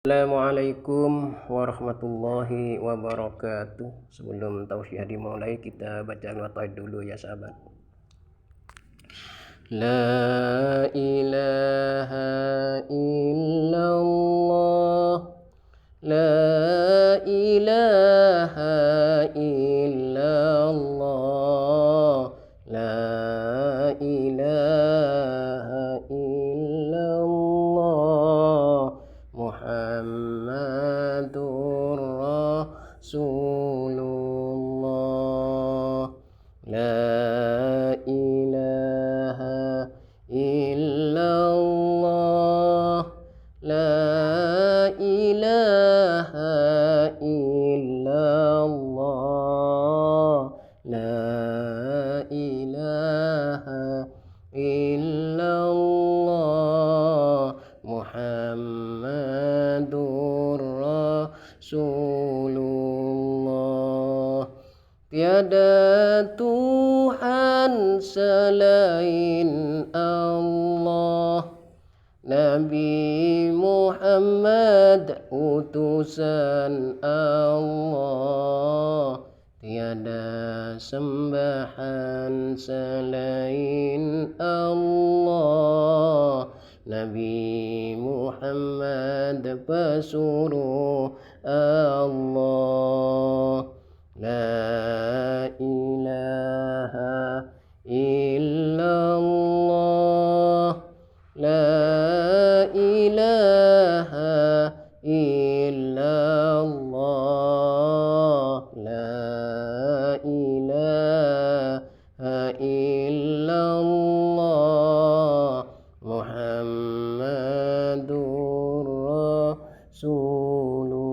Assalamualaikum warahmatullahi wabarakatuh. Sebelum tausiah dimulai, kita baca al-Fatihah dulu ya sahabat. La ilaha illallah, la ilaha illallah, la ilaha illallah, Muhammadur Rasulullah. La ilaha illallah, la ilaha illallah, la ilaha illallah, Muhammadur Rasulullah. Tiada Tuhan selain Allah, Nabi Muhammad utusan Allah. Tiada sembahan selain Allah, Nabi Muhammad pesuruh Allah. La ilaha illallah, la ilaha illallah, la ilaha illallah, Muhammadur Rasulullah.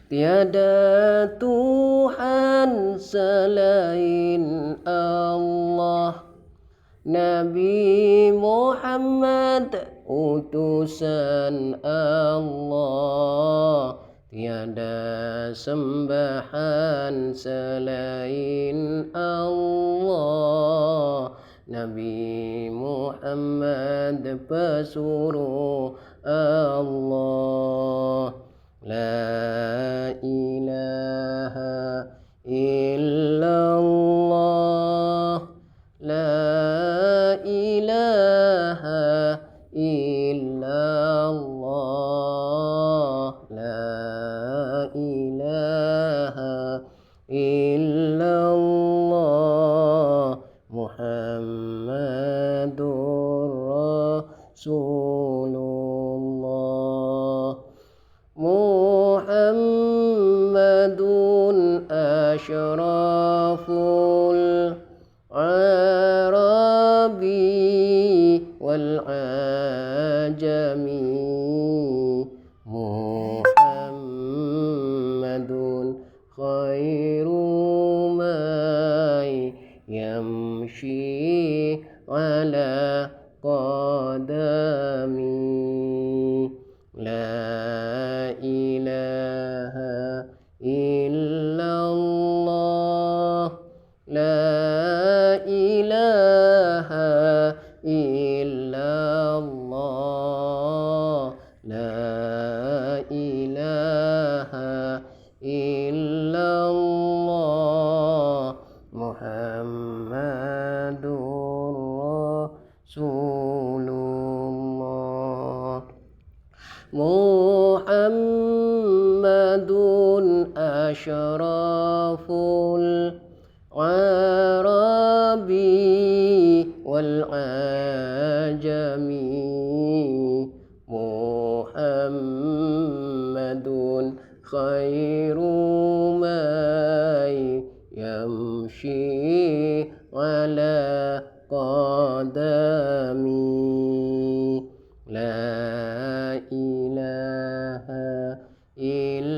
Tiada Tuhan selain Allah, Nabi Muhammad utusan Allah. Tiada sembahan selain Allah, Nabi Muhammad pesuruh Allah. La ilaha illallah, la ilaha illallah, la ilaha illallah, Muhammadur Rasulullah. Muhammadun asyraful arabi wal ajami, Muhammadun khairu may yamshi ala qadami. La ilaha illallah, la ilaha illallah, la ilaha illallah, Muhammadur Rasulullah. Muhammadun asyraful arabi wal ajami, Muhammadun khairu may yamshi ala qadami. La ilaha illallah,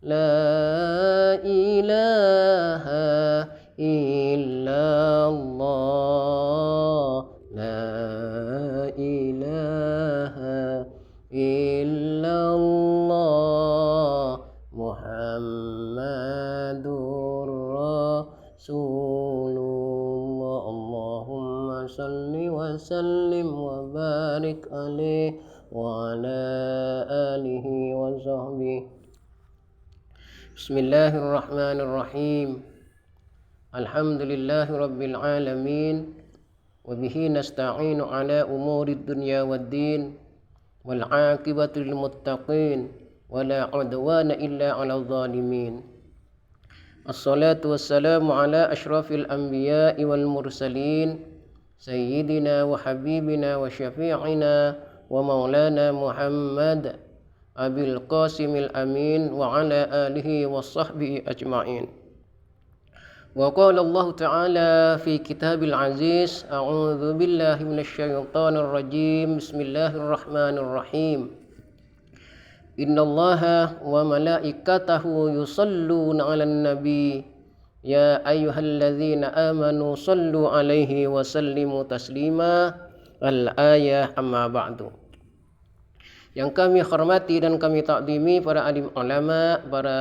la ilaha illallah, la ilaha illallah, Muhammadur Rasulullah. Allahumma salli wa sallim وسلم وبارك عليه وعلى آله وصحبه. بسم الله الرحمن الرحيم. الحمد لله رب العالمين وبه نستعين على أمور الدنيا والدين والعاقبة للمتقين ولا عدوان إلا على الظالمين. الصلاة والسلام على أشرف الأنبياء والمرسلين سيدنا وحبيبنا وشفيعنا ومولانا محمد أبي القاسم الأمين وعلى آله وصحبه أجمعين. وقال الله تعالى في كتاب العزيز: أعوذ بالله من الشيطان الرجيم. بسم الله الرحمن الرحيم. إن الله وملائكته يصلون على النبي يا أيها الذين آمنوا صلوا عليه وسلموا تسليما. Al-ayah amma ba'du. Yang kami hormati dan kami takdimi para alim ulama, para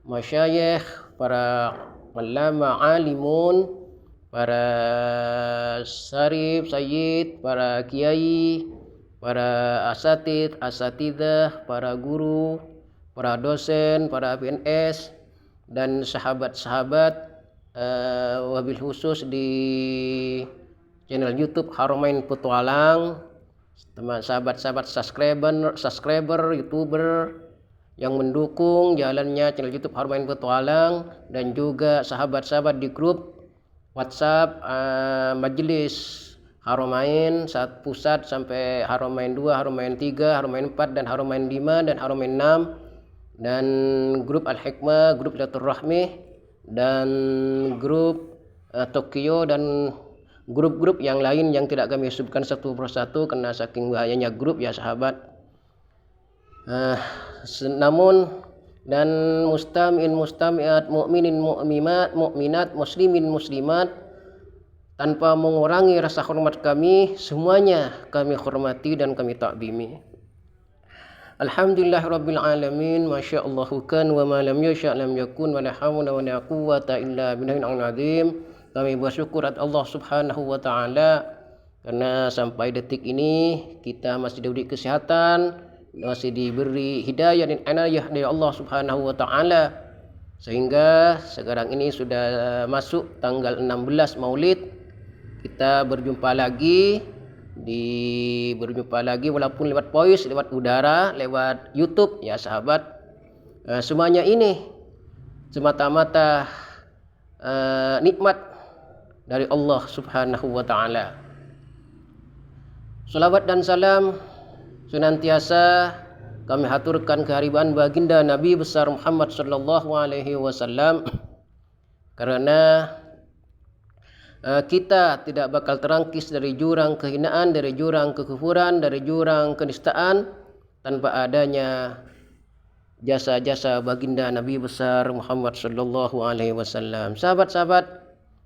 masyayikh, para ulama alimun, para syarif, sayyid, para kiai, para asatidah, para guru, para dosen, para PNS, dan sahabat-sahabat wabil khusus di channel YouTube Haramain Petualang, teman sahabat-sahabat subscriber, YouTuber yang mendukung jalannya channel YouTube Haramain Petualang, dan juga sahabat-sahabat di grup WhatsApp Majelis Haramain saat pusat sampai Haramain 2, Haramain 3, Haramain 4, dan Haramain 5, dan Haramain 6, dan grup Al-Hikmah, grup Silaturahmi, dan grup Tokyo, dan grup-grup yang lain yang tidak kami sebutkan satu persatu karena saking bahayanya grup ya sahabat. Namun dan mustamiat, mukminin mukminat, muslimin muslimat, tanpa mengurangi rasa hormat kami, semuanya kami hormati dan kami takdimi. Alhamdulillah rabbil alamin, masyaallahu kan wa ma lam yasha' lam yakun wa la hawla wa la quwwata illa billahil azim. Kami bersyukur atas Allah Subhanahu wa taala karena sampai detik ini kita masih diberi kesehatan, masih diberi hidayah dan inayah dari Allah Subhanahu wa taala, sehingga sekarang ini sudah masuk tanggal 16 Maulid. Kita berjumpa lagi walaupun lewat voice, lewat udara, lewat YouTube ya sahabat. Semuanya ini semata-mata nikmat dari Allah Subhanahu wa taala. Salawat dan salam senantiasa kami haturkan kehadiran baginda Nabi besar Muhammad sallallahu alaihi wasallam, karena kita tidak bakal terangkis dari jurang kehinaan, dari jurang kekufuran, dari jurang kenistaan tanpa adanya jasa-jasa baginda Nabi besar Muhammad sallallahu alaihi wasallam. Sahabat-sahabat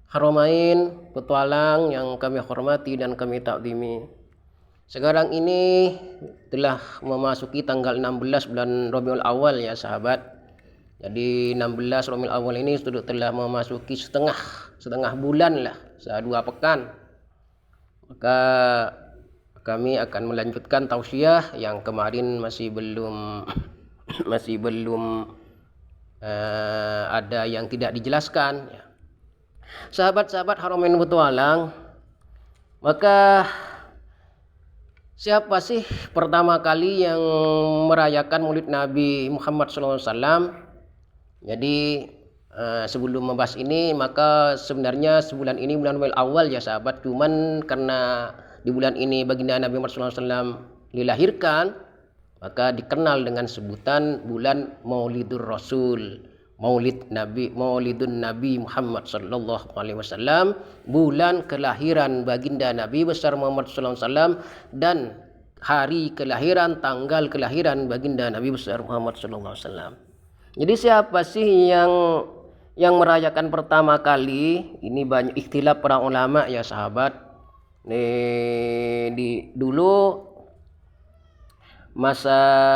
Haramain Petualang yang kami hormati dan kami takdimi, sekarang ini telah memasuki tanggal 16 bulan Rabiul Awal ya sahabat. Jadi 16 Rabiul Awal ini sudah telah memasuki setengah bulan lah, 2 pekan. Maka kami akan melanjutkan tausiah yang kemarin masih belum ada yang tidak dijelaskan ya. Sahabat-sahabat Haramain Petualang, maka siapa sih pertama kali yang merayakan Maulid Nabi Muhammad SAW? Jadi sebelum membahas ini, maka sebenarnya sebulan ini bulan Rabiul Awal ya sahabat, cuman karena di bulan ini baginda Nabi Muhammad SAW dilahirkan, maka dikenal dengan sebutan bulan Maulidur Rasul, Maulidun Nabi Muhammad sallallahu alaihi wasallam, bulan kelahiran baginda Nabi besar Muhammad sallallahu alaihi wasallam, dan hari kelahiran, tanggal kelahiran baginda Nabi besar Muhammad sallallahu alaihi wasallam. Jadi siapa sih yang merayakan pertama kali? Ini banyak ikhtilaf para ulama ya sahabat. Dulu masa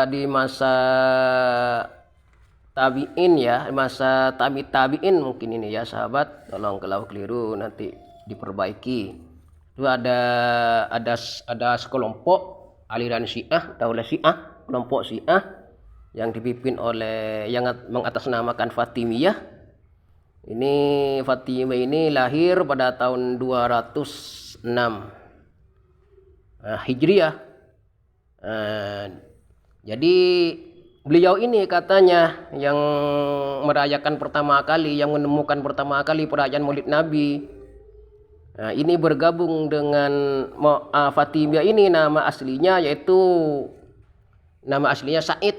tabi'in ya, masa tabi'in mungkin ini ya sahabat, tolong kalau keliru nanti diperbaiki. Itu ada sekelompok aliran Syiah, Daulah Syiah, kelompok Syiah yang dipimpin oleh yang mengatasnamakan Fatimiyah. Ini Fatimiyah ini lahir pada tahun 206 Hijriah. Jadi beliau ini katanya yang merayakan pertama kali, yang menemukan pertama kali perayaan Maulid Nabi. Ini bergabung dengan Fatimiyah ini nama aslinya Said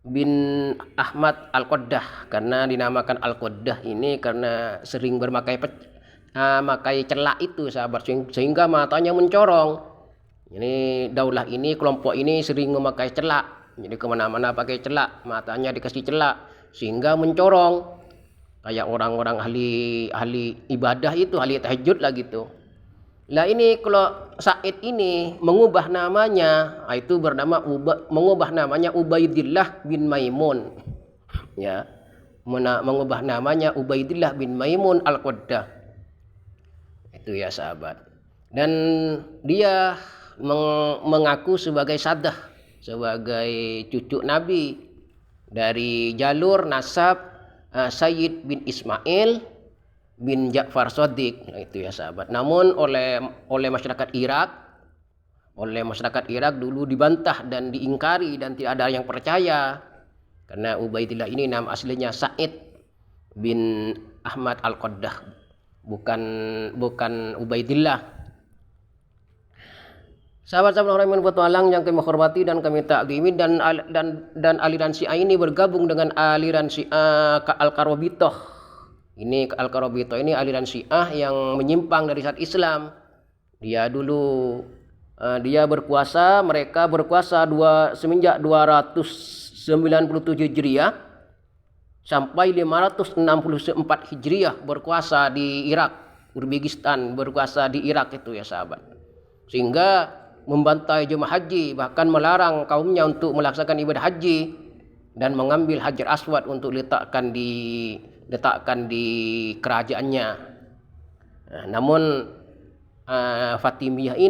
bin Ahmad Al-Qoddah, karena dinamakan Al-Qoddah ini karena sering bermakai makai celak itu sahabat, sehingga matanya mencorong. Ini daulah ini, kelompok ini sering memakai celak, jadi kemana-mana pakai celak, matanya dikasih celak sehingga mencorong kayak orang-orang ahli ibadah itu, ahli tahajud lah gitu. Lah ini kalau Said ini mengubah namanya, itu mengubah namanya Ubaidillah bin Maimun, ya, mengubah namanya Ubaidillah bin Maimun Al-Qoddah, itu ya sahabat. Dan dia mengaku sebagai sadah, sebagai cucu Nabi dari jalur nasab Sayyid bin Ismail bin Ja'far Shadiq, itu ya sahabat. Namun oleh masyarakat Irak dulu dibantah dan diingkari dan tidak ada yang percaya, karena Ubaidillah ini nama aslinya Said bin Ahmad Al-Qoddah, bukan Ubaidillah. Sahabat-sahabat orang yang bertualang yang kami hormati dan kami takzimi, dan aliran Syiah ini bergabung dengan aliran Syiah Al-Qarabithah. Ini Al-Qarabithah ini aliran Syiah yang menyimpang dari syariat Islam. Dia dulu mereka berkuasa semenjak 297 Hijriah sampai 564 Hijriah berkuasa di Irak, Uzbekistan, berkuasa di Irak itu ya sahabat. Sehingga membantai jemaah haji, bahkan melarang kaumnya untuk melaksanakan ibadah haji dan mengambil Hajar Aswad untuk letakkan di kerajaannya. Namun Fatimiyah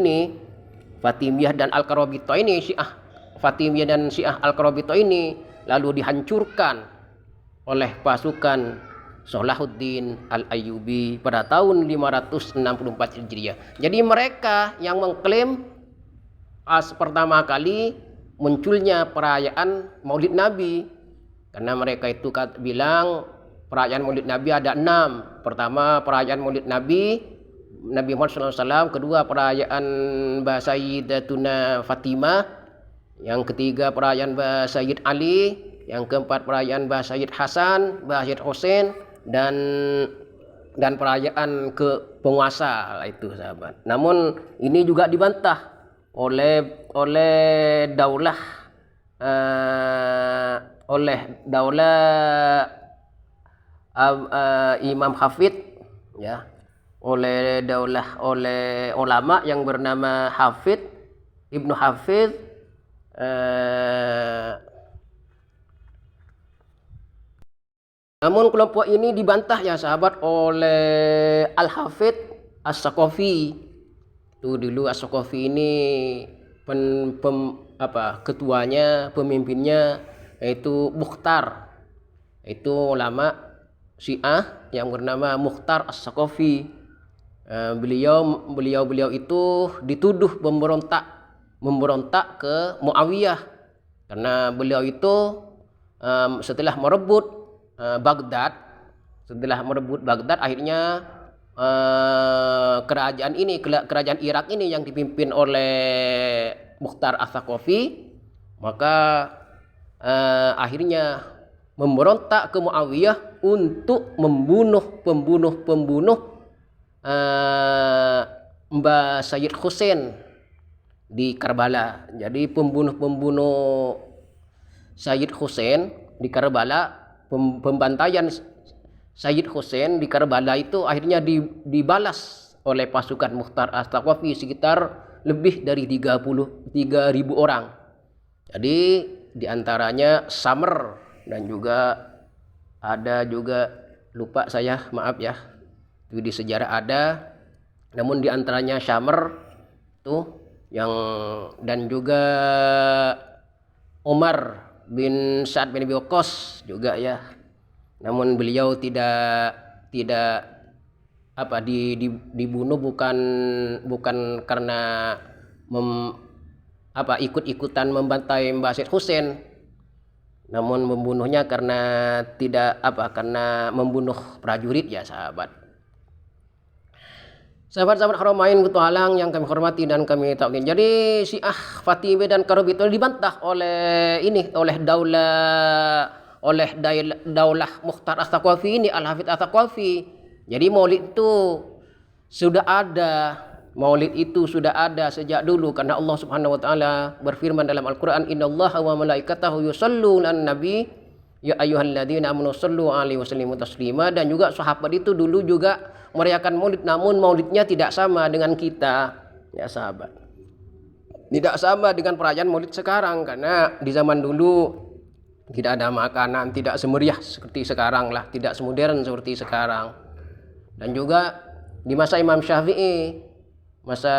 dan Al-Qarabithah ini, Fatimiyah dan Syiah Al-Qarabithah ini lalu dihancurkan oleh pasukan Salahuddin Al-Ayyubi pada tahun 564 Hijriah. Jadi mereka yang mengklaim pertama kali munculnya perayaan Maulid Nabi, karena mereka itu bilang perayaan Maulid Nabi ada 6. Pertama perayaan Maulid Nabi Muhammad SAW, kedua perayaan Sayyidatuna Fatimah, yang ketiga perayaan Sayyid Ali, yang keempat perayaan Sayyid Hasan, Sayyid Hussein, dan perayaan ke penguasa itu sahabat. Namun ini juga dibantah oleh daulah Imam Hafid, ya, oleh ulama yang bernama Hafid Ibnu Hafid. Namun kelompok ini dibantah ya sahabat oleh Al-Hafid As-Saqafi. Itu dulu As-Saqafi ini ketuanya, pemimpinnya yaitu Mukhtar. Itu ulama Syiah yang bernama Mukhtar As-Saqafi. Beliau itu dituduh memberontak ke Muawiyah, karena beliau itu setelah merebut Baghdad, akhirnya kerajaan Irak ini yang dipimpin oleh Mukhtar As-Saqafi, maka akhirnya memberontak ke Muawiyah untuk membunuh Mbah Sayyid Hussein di Karbala. Jadi pembunuh Sayyid Hussein di Karbala, pembantaian Sayyid Hussein di Karbala itu akhirnya dibalas oleh pasukan Mukhtar As-Saqafi sekitar lebih dari 33.000 orang. Jadi diantaranya Samr, dan juga ada lupa saya, maaf ya, itu di sejarah Namun di antaranya Syamr tuh yang, dan juga Umar bin Sa'ad bin Abi Waqqas juga ya. Namun beliau tidak dibunuh bukan karena ikut-ikutan membantai Mbah Said Husain, namun membunuhnya karena karena membunuh prajurit ya sahabat. Sahabat-sahabat Haramain Petualang yang kami hormati dan kami takwin. Jadi Syiah Fatimiyah dan Karobiyah itu dibantah oleh daulah Mukhtar As-Saqafi ini, Al-Hafidz As-Saqafi. Jadi Maulid itu sudah ada sejak dulu, karena Allah Subhanahu wa taala berfirman dalam Al-Qur'an, "Innallaha wa malaikatahu yusholluna 'alan nabi ya ayyuhalladzina amanu shollu 'alaihi wa sallimu taslima." Dan juga sahabat itu dulu juga merayakan Maulid, namun Maulidnya tidak sama dengan kita ya sahabat. Tidak sama dengan perayaan Maulid sekarang, karena di zaman dulu tidak ada makanan, tidak semeriah seperti sekarang lah, tidak semodern seperti sekarang. Dan juga di masa Imam Syafi'i, masa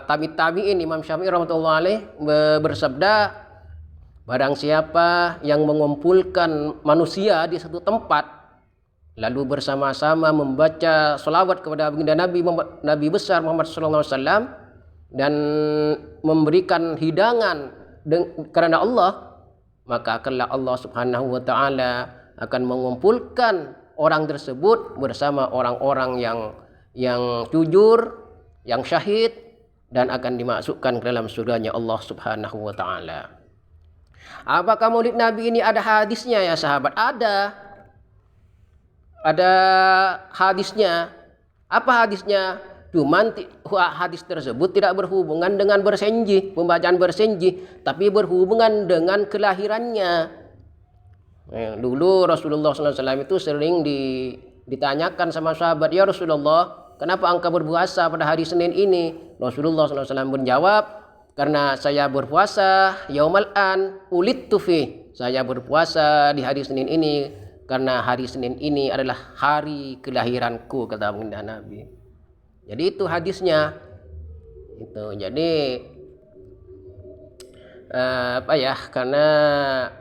tabi'in, Imam Syafi'i rahmatullahi alaih bersabda, barang siapa yang mengumpulkan manusia di satu tempat lalu bersama-sama membaca sholawat kepada baginda Nabi besar Muhammad sallallahu alaihi wasallam dan memberikan hidangan karena Allah, maka kelak Allah Subhanahu wa taala akan mengumpulkan orang tersebut bersama orang-orang yang jujur, yang syahid, dan akan dimasukkan ke dalam surganya Allah Subhanahu wa taala. Apakah Maulid Nabi ini ada hadisnya ya sahabat? Ada hadisnya. Apa hadisnya? Cuman hadis tersebut tidak berhubungan dengan bersenji, pembacaan bersenji, tapi berhubungan dengan kelahirannya. Dulu Rasulullah SAW itu sering ditanyakan sama sahabat, "Ya Rasulullah, kenapa engkau berpuasa pada hari Senin ini?" Rasulullah SAW menjawab, "Karena saya berpuasa yaumal an ulidtu fi." Saya berpuasa di hari Senin ini karena hari Senin ini adalah hari kelahiranku, kata baginda Nabi. Jadi itu hadisnya. Itu. Jadi karena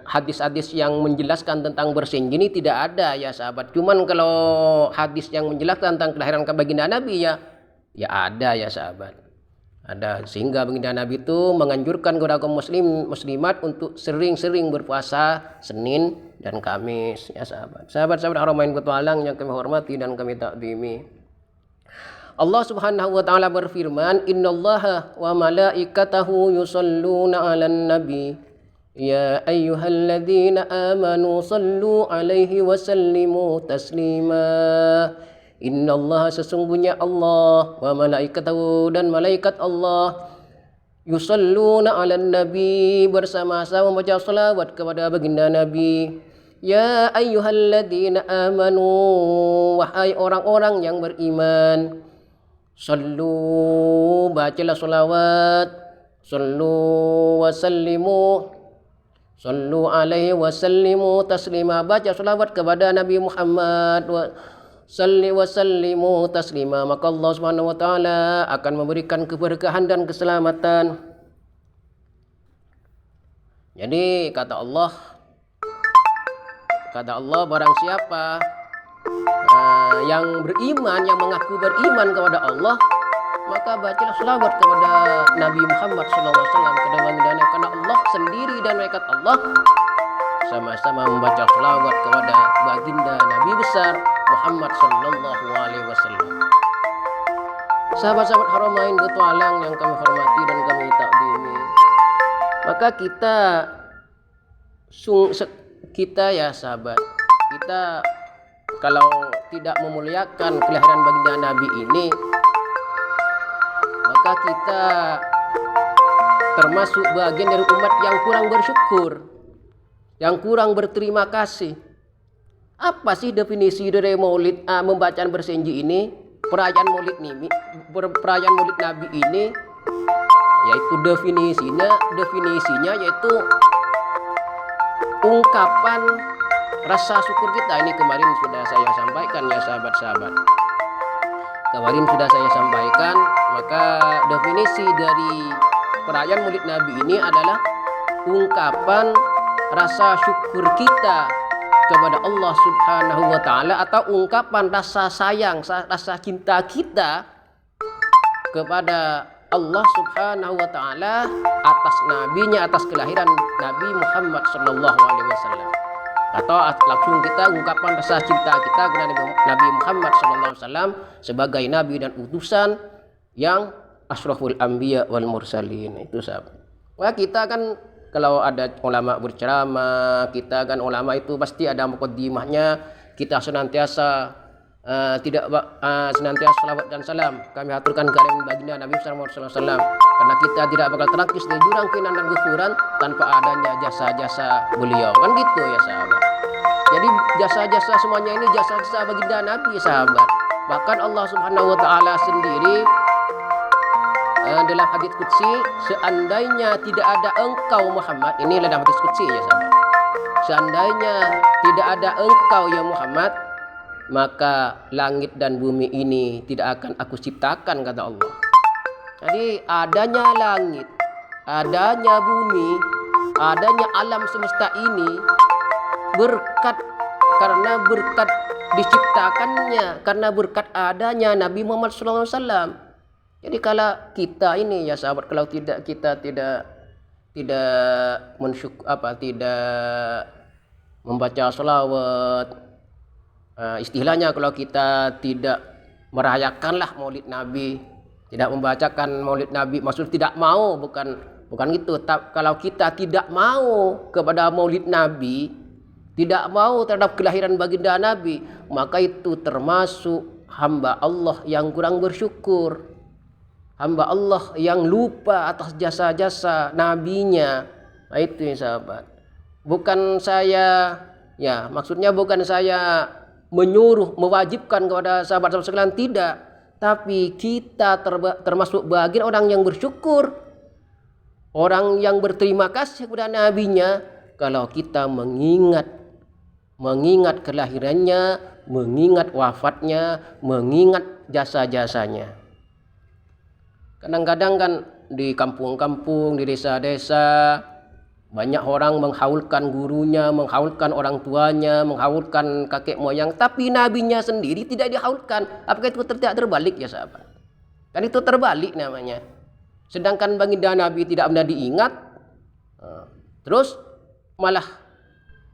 hadis-hadis yang menjelaskan tentang bersenji ini tidak ada ya sahabat. Cuman kalau hadis yang menjelaskan tentang kelahiran baginda Nabi ya ada ya sahabat. Ada, sehingga baginda Nabi itu menganjurkan kepada kaum muslimat untuk sering-sering berpuasa Senin dan Kamis ya sahabat. Sahabat-sahabat Haramain Petualang yang kami hormati dan kami takdimi. Allah Subhanahu wa taala berfirman, "Innallaha wa malaikatahu yusholluna 'alan nabi ya ayyuhalladzina amanu shallu 'alaihi wa sallimu taslima." Innallaha, sesungguhnya Allah, wa malaikatahu, dan malaikat Allah, yusholluna 'alan nabi, bersama-sama membaca salawat kepada baginda Nabi. Ya ayyuhalladzina amanu, wahai orang-orang yang beriman, sallu, bacalah salawat, sallu wa sallimu, sallu alaihi wa sallimu taslima, baca salawat kepada Nabi Muhammad, salli wa sallimu taslima, maka Allah Subhanahu wa taala akan memberikan keberkahan dan keselamatan. Jadi kata Allah, barang siapa yang beriman, yang mengaku beriman kepada Allah, maka bacalah selawat kepada Nabi Muhammad SAW, karena Allah sendiri dan malaikat Allah sama-sama membaca selawat kepada baginda Nabi besar Muhammad Sallallahu Alaihi Wasallam. Sahabat-sahabat Haramain Petualang yang kami hormati dan kami takdimi, maka kita ya sahabat, kita kalau tidak memuliakan kelahiran baginda Nabi ini, maka kita termasuk bagian dari umat yang kurang bersyukur, yang kurang berterima kasih. Apa sih definisi dari Maulid, membacaan bersenji ini, perayaan Maulid Nabi ini? Yaitu definisinya yaitu ungkapan rasa syukur kita. Ini kemarin sudah saya sampaikan ya sahabat-sahabat. kemarin sudah saya sampaikan, maka definisi dari perayaan Maulid Nabi ini adalah ungkapan rasa syukur kita kepada Allah Subhanahu wa taala, atau ungkapan rasa sayang, rasa cinta kita kepada Allah Subhanahu wa taala atas nabinya, atas kelahiran Nabi Muhammad sallallahu alaihi wasallam. Atau langsung kita ungkapan rasa cinta kita kepada Nabi Muhammad sallallahu alaihi wasallam sebagai nabi dan utusan yang asyraful anbiya wal mursalin. Itu sahabat. Wah, kita kan kalau ada ulama berceramah, kita kan ulama itu pasti ada mukaddimahnya, kita senantiasa senantiasa salawat dan salam kami haturkan kehadirat baginda Nabi sallallahu alaihi wasallam, karena kita tidak bakal terangkis dari jurang kehinaan dan kekufuran tanpa adanya jasa-jasa beliau. Kan gitu ya sahabat. Jadi jasa-jasa semuanya ini jasa-jasa baginda Nabi sahabat. Bahkan Allah Subhanahu wa taala sendiri dalam hadits qudsi, seandainya tidak ada engkau Muhammad, ini dalam hadits qudsi ya sahabat, seandainya tidak ada engkau ya Muhammad, maka langit dan bumi ini tidak akan aku ciptakan, kata Allah. Jadi adanya langit, adanya bumi, adanya alam semesta ini karena berkat diciptakannya, karena berkat adanya Nabi Muhammad SAW. Jadi kalau kita ini ya sahabat, kalau kita tidak membaca sholawat, istilahnya kalau kita tidak merayakanlah Maulid Nabi, tidak membacakan Maulid Nabi, maksud tidak mau, bukan itu. Kalau kita tidak mau kepada Maulid Nabi, tidak mau terhadap kelahiran baginda Nabi, maka itu termasuk hamba Allah yang kurang bersyukur, hamba Allah yang lupa atas jasa-jasa nabinya. Nah, itu ya sahabat. Bukan saya, ya maksudnya bukan saya menyuruh, mewajibkan kepada sahabat-sahabat sekalian, tidak. Tapi kita termasuk bagian orang yang bersyukur, orang yang berterima kasih kepada nabinya, kalau kita mengingat kelahirannya, mengingat wafatnya, mengingat jasa-jasanya. Kadang-kadang kan di kampung-kampung, di desa-desa, banyak orang menghaulkan gurunya, menghaulkan orang tuanya, menghaulkan kakek moyang, tapi nabinya sendiri tidak dihaulkan. Apakah itu tidak terbalik ya sahabat? Kan itu terbalik namanya. Sedangkan baginda Nabi tidak pernah diingat, terus malah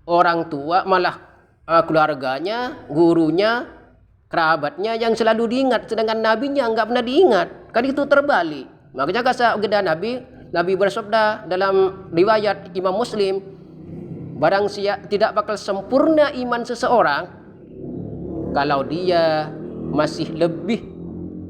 orang tua, malah keluarganya, gurunya, kerabatnya yang selalu diingat, sedangkan nabinya enggak pernah diingat. Kan itu terbalik. Makanya kata baginda Nabi bersabda dalam riwayat Imam Muslim, barang siapa tidak bakal sempurna iman seseorang kalau dia masih lebih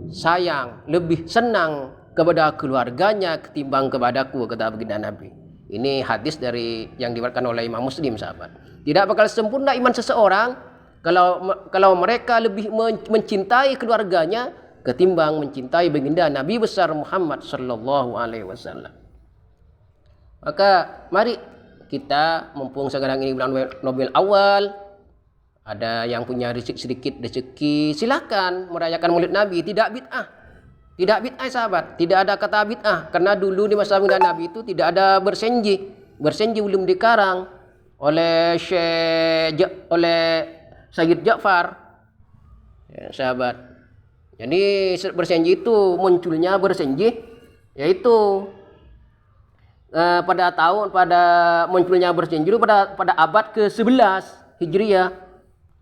sayang, lebih senang kepada keluarganya ketimbang kepadaku, kata baginda Nabi. Ini hadis dari yang diriwayatkan oleh Imam Muslim sahabat. Tidak bakal sempurna iman seseorang kalau mereka lebih mencintai keluarganya ketimbang mencintai baginda Nabi besar Muhammad sallallahu alaihi wasallam. Maka mari kita, mumpung sekarang ini bulan Rabiul Awal, ada yang punya sedikit rezeki, silakan merayakan Maulid Nabi. Tidak bid'ah. Tidak bid'ah sahabat, tidak ada kata bid'ah, karena dulu di masa baginda Nabi itu tidak ada bersenji. Bersenji belum dikarang oleh Sayyid Ja'far. Ya, sahabat. Jadi bersenji itu munculnya bersenji yaitu pada munculnya bersenji itu pada abad ke-11 Hijriah.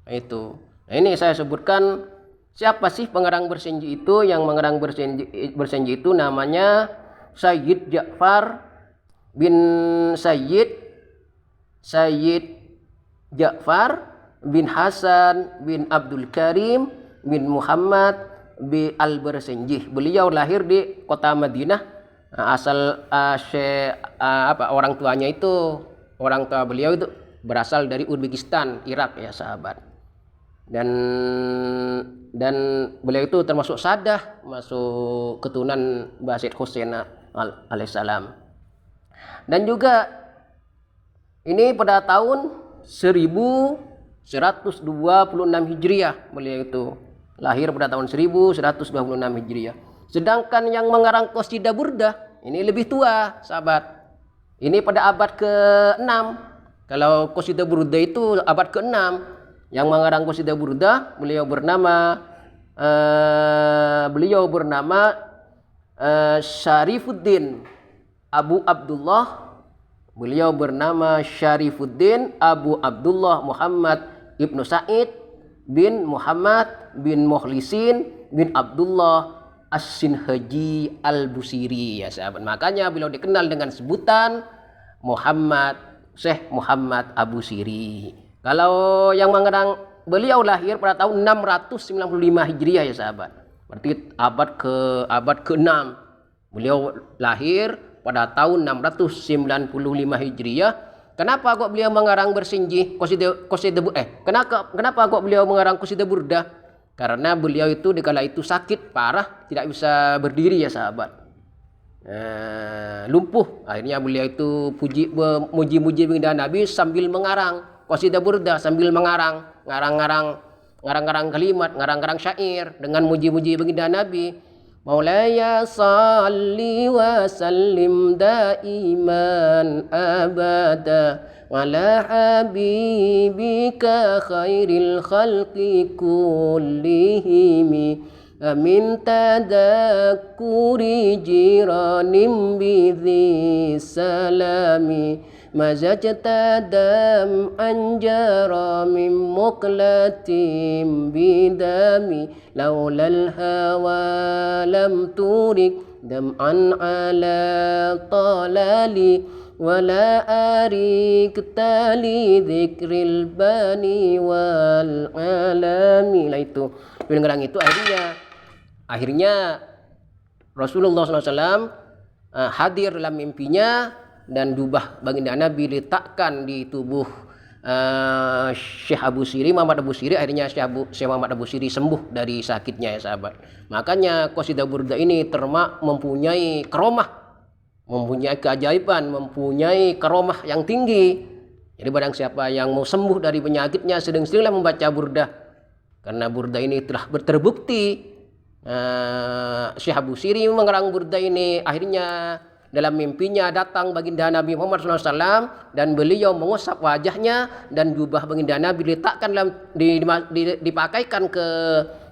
Itu. Nah, ini saya sebutkan siapa sih pengarang bersenji itu. Yang mengarang bersenji itu namanya Sayyid Ja'far bin Sayyid Ja'far bin Hasan bin Abdul Karim bin Muhammad bin Al-Bersenji. Beliau lahir di kota Madinah. Asal orang tuanya itu, orang tua beliau itu berasal dari Uzbekistan, Irak ya sahabat. Dan beliau itu termasuk Sadah, masuk keturunan Basid Husain alaihissalam. Dan juga ini pada tahun 1126 Hijriah beliau itu lahir pada tahun 1126 Hijriah. Sedangkan yang mengarang qasidah burdah ini lebih tua, sahabat. Ini pada abad ke-6. Kalau qasidah burdah itu abad ke-6. Yang mengarang qasidah burdah beliau bernama Syarifuddin Abu Abdullah. Beliau bernama Syarifuddin Abu Abdullah Muhammad Ibnu Said bin Muhammad bin Mukhlisin bin Abdullah As-Sinhaji Al-Busiri, ya sahabat. Makanya beliau dikenal dengan sebutan Syekh Muhammad Abu Siri. Kalau yang mengenang, beliau lahir pada tahun 695 Hijriah, ya sahabat. Berarti abad ke-6. Beliau lahir pada tahun 695 Hijriah. Kenapa kok beliau mengarang bersinji kenapa kok beliau mengarang qasidah burdah? Karena beliau itu dikala itu sakit parah, tidak bisa berdiri, ya sahabat. Lumpuh. Akhirnya beliau itu muji-muji baginda Nabi sambil mengarang qasidah burdah, sambil mengarang kalimat, ngarang syair dengan muji-muji baginda Nabi. Maulaya salli wa sallim daiman abada ala habibika khairil khalqi kullihim amin tadakkuri jiranim bidhi salami mazajta dam anjara min muqlatim bidami laulal hawa lam turik dam'an ala talali wala arik tali dzikril bani wal alami. Nah itu pendengaran itu akhirnya Rasulullah SAW hadir dalam mimpinya dan jubah baginda Nabi diletakkan di tubuh Syekh Abu Siri, Muhammad Abu Siri. Akhirnya Syekh Muhammad Abu Siri sembuh dari sakitnya, ya sahabat. Makanya qasidah burdah ini mempunyai karomah, mempunyai keajaiban, mempunyai karomah yang tinggi. Jadi barang siapa yang mau sembuh dari penyakitnya, sedang-sedanglah membaca burdah. Karena burdah ini telah terbukti Syekh Abu Siri mengarang burdah ini. Akhirnya dalam mimpinya datang baginda Nabi Muhammad SAW dan beliau mengusap wajahnya dan jubah baginda Nabi diletakkan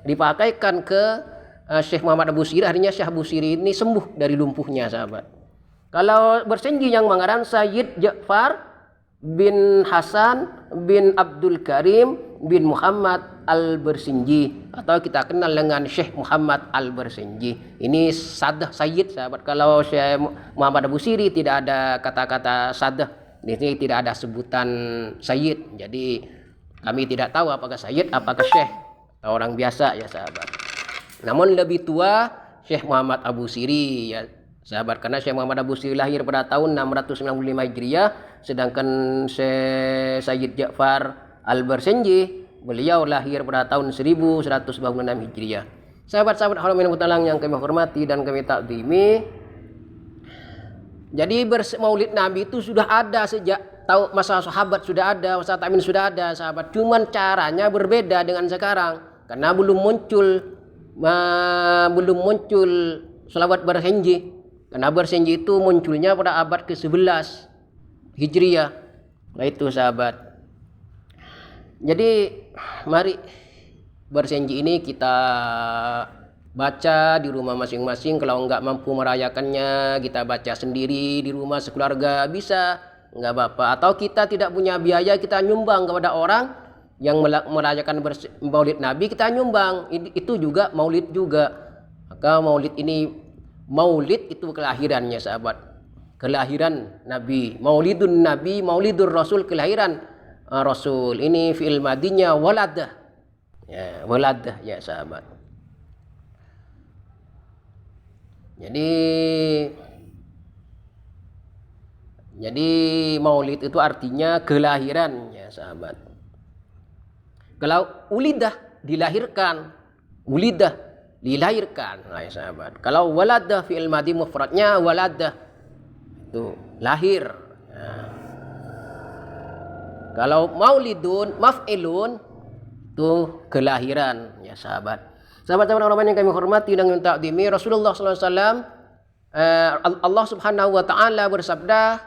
dipakaikan ke Syekh Muhammad Abu Siri. Akhirnya Syekh Abu Siri ini sembuh dari lumpuhnya, sahabat. Kalau bersenji yang mengarang Sayyid Ja'far bin Hasan bin Abdul Karim bin Muhammad Al-Bersinji, atau kita kenal dengan Syekh Muhammad Al-Bersinji. Ini sadah Sayyid, sahabat. Kalau Syekh Muhammad Abu Siri tidak ada kata-kata sadah. Di sini tidak ada sebutan Sayyid. Jadi kami tidak tahu apakah Sayyid, apakah Syekh, atau orang biasa, ya sahabat. Namun lebih tua Syekh Muhammad Abu Siri, ya sahabat, karena Syekh Muhammad Abu Siri lahir pada tahun 695 Hijriah, sedangkan Syekh Sayyid Ja'far Al-Bersinji beliau lahir pada tahun 1126 Hijriah. Sahabat-sahabat hadirin yang kami hormati dan kami takzimi. Jadi maulid Nabi itu sudah ada sejak masa sahabat, sudah ada masa tabi'in, sudah ada, sahabat. Cuman caranya berbeda dengan sekarang karena belum muncul selawat bersenji. Karena bersenji itu munculnya pada abad ke-11 Hijriah. Nah itu, sahabat. Jadi mari bersenji ini kita baca di rumah masing-masing. Kalau enggak mampu merayakannya, kita baca sendiri di rumah sekeluarga, bisa, enggak apa-apa. Atau kita tidak punya biaya, kita nyumbang kepada orang yang merayakan maulid Nabi, kita nyumbang. Itu juga maulid juga. Maka maulid itu kelahirannya, sahabat. Kelahiran Nabi, maulidur Rasul, kelahiran Rasul. Ini fi'il madinya waladah. Ya, waladah, ya sahabat. Jadi maulid itu artinya kelahiran, ya sahabat. Kalau ulidah dilahirkan, nah, ya sahabat. Kalau waladah fi'il madi mufradnya waladah, itu lahir. Nah. Kalau maulidun maf'ilun itu kelahiran, ya sahabat. Sahabat-sahabat orang yang kami hormati dan kami takdimi, Rasulullah SAW, Allah Subhanahu wa taala bersabda,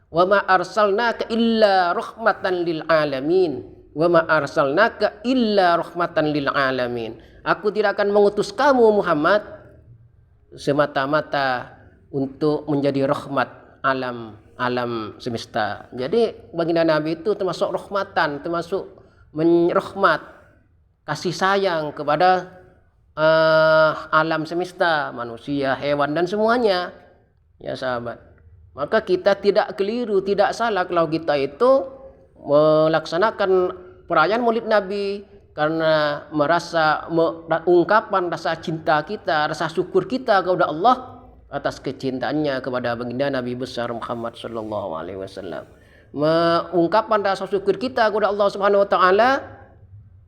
"Wa ma arsalnaka illa rahmatan lil alamin." Wa ma arsalnaka illa rahmatan lil alamin. Aku tidak akan mengutus kamu Muhammad semata-mata untuk menjadi rahmat alam semesta. Jadi baginda Nabi itu termasuk rahmatan, termasuk rahmat, kasih sayang kepada alam semesta, manusia, hewan dan semuanya. Ya sahabat. Maka kita tidak keliru, tidak salah kalau kita itu melaksanakan perayaan Maulid Nabi karena merasa ungkapan rasa cinta kita, rasa syukur kita kepada Allah atas kecintaannya kepada baginda Nabi besar Muhammad sallallahu alaihi wasallam. Ungkapan rasa syukur kita kepada Allah Subhanahu wa taala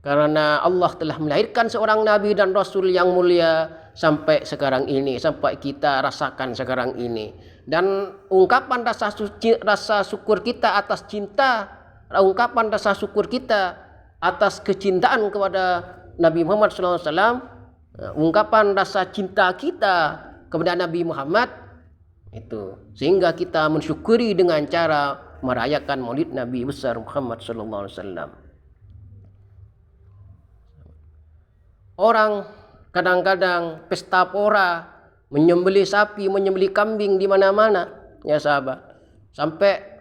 karena Allah telah melahirkan seorang nabi dan rasul yang mulia sampai sekarang ini, sampai kita rasakan sekarang ini. Dan ungkapan rasa syukur kita atas cinta, ungkapan rasa syukur kita atas kecintaan kepada Nabi Muhammad SAW, ungkapan rasa cinta kita kepada Nabi Muhammad itu, sehingga kita mensyukuri dengan cara merayakan Maulid Nabi besar Muhammad SAW. Orang kadang-kadang pesta pora, menyembelih sapi, menyembelih kambing di mana-mana, ya sahabat, sampai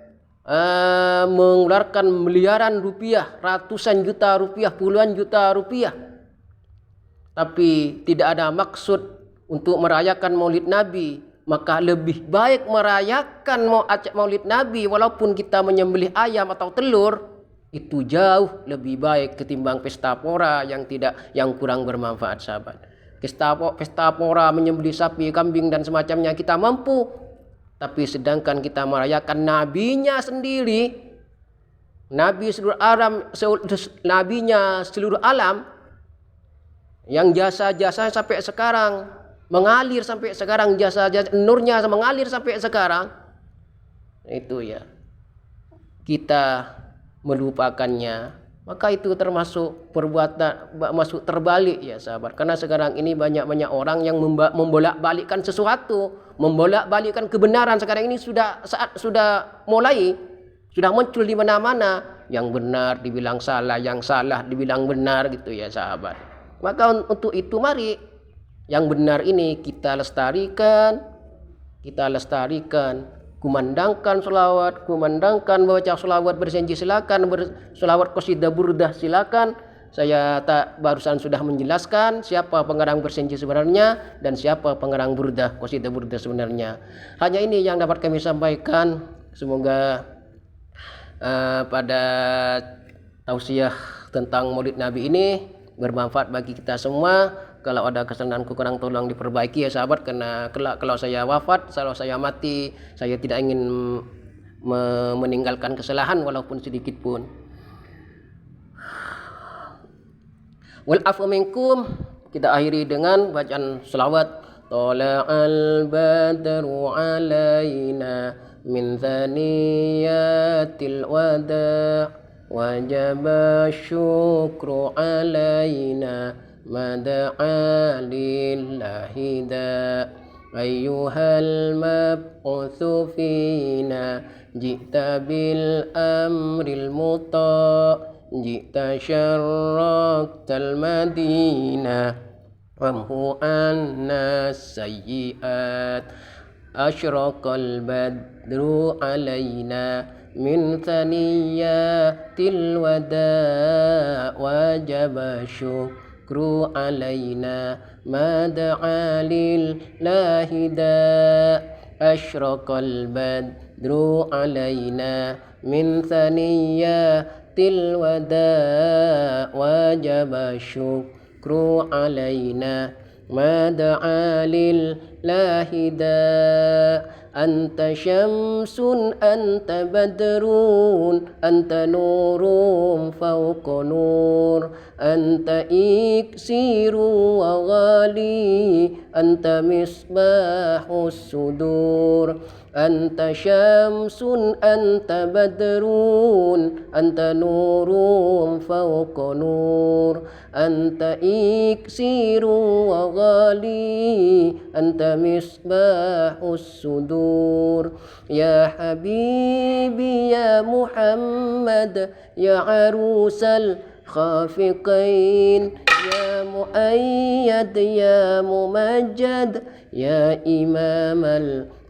mengeluarkan miliaran rupiah, ratusan juta rupiah, puluhan juta rupiah, tapi tidak ada maksud untuk merayakan Maulid Nabi. Maka lebih baik merayakan Maulid Nabi walaupun kita menyembelih ayam atau telur, itu jauh lebih baik ketimbang pesta pora yang kurang bermanfaat sahabat. Pesta pora, menyembelih sapi, kambing dan semacamnya kita mampu, tapi sedangkan kita merayakan nabinya sendiri, nabinya seluruh alam, yang jasa-jasa sampai sekarang mengalir sampai sekarang, jasa-jasa nurnya mengalir sampai sekarang, itu ya kita melupakannya, maka itu termasuk perbuatan masuk terbalik ya sahabat. Karena sekarang ini banyak orang yang membolak-balikkan sesuatu, membolak-balikkan kebenaran. Sekarang ini sudah muncul di mana-mana, yang benar dibilang salah, yang salah dibilang benar gitu ya sahabat. Maka untuk itu mari yang benar ini kita lestarikan, kumandangkan selawat, kumandangkan baca selawat berjanji silakan, selawat qasidah burdah silakan. Saya barusan sudah menjelaskan siapa pengarang berjanji sebenarnya dan siapa pengarang burdah, qasidah burdah sebenarnya. Hanya ini yang dapat kami sampaikan. Semoga pada tausiah tentang Maulid Nabi ini bermanfaat bagi kita semua. Kalau ada kesalahan kurang tolong diperbaiki ya sahabat, karena kalau saya wafat, kalau saya mati, saya tidak ingin meninggalkan kesalahan walaupun sedikit pun. Wal afu minkum, kita akhiri dengan bacaan selawat. Tala'al badru alaina min thaniyatil wada' wajaba syukru alaina مدعا لله دا أيها المبعوث فينا جئت بالأمر المطاع جئت شرقت المدينة وامحو عنا السيئات أشرق البدر علينا من ثنيات الوداع وجب الشكر علينا ما دعا لله داء أشرق البدر علينا من ثنيات الوداع وجب الشكر علينا ما دعا لله داء أنت شمس أنت بدر أنت نور فوق نور أنت إكسير وغالي أنت مصباح الصدور أنت شمس أنت بدر أنت نور فوق نور أنت إكسير وغالي أنت مصباح الصدور يا حبيبي يا محمد يا عروس الخافقين يا مؤيد يا ممجد يا إمام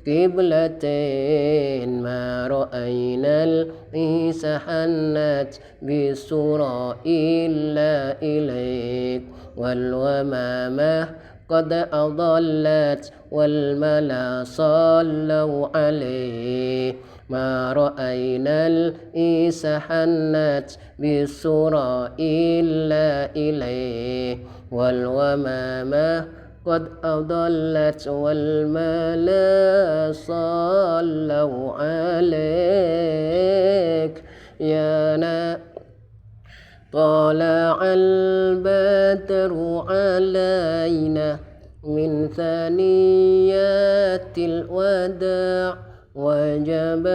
القبلتين ما رأينا الإنس حنت بالسرى إلا إليك والومامة قد أضلت والملا صلوا عليه ما رأينا الإنس حنت بالسرى إلا إليه والومامة قد أضلت والملا صلوا عليك يا طلع البدر علينا من ثنيات الوداع وجب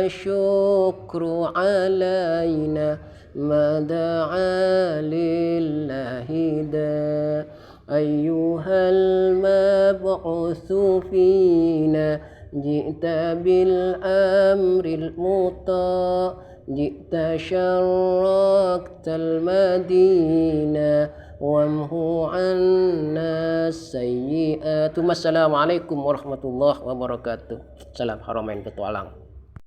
الشكر علينا ما دعا لله داع أيها المبعوث فينا جئت بالأمر المطاع جئت شرقت المدينة وامه عنا السيئات. Wassalamualaikum warahmatullahi wabarakatuh. Salam Haramain Petualang.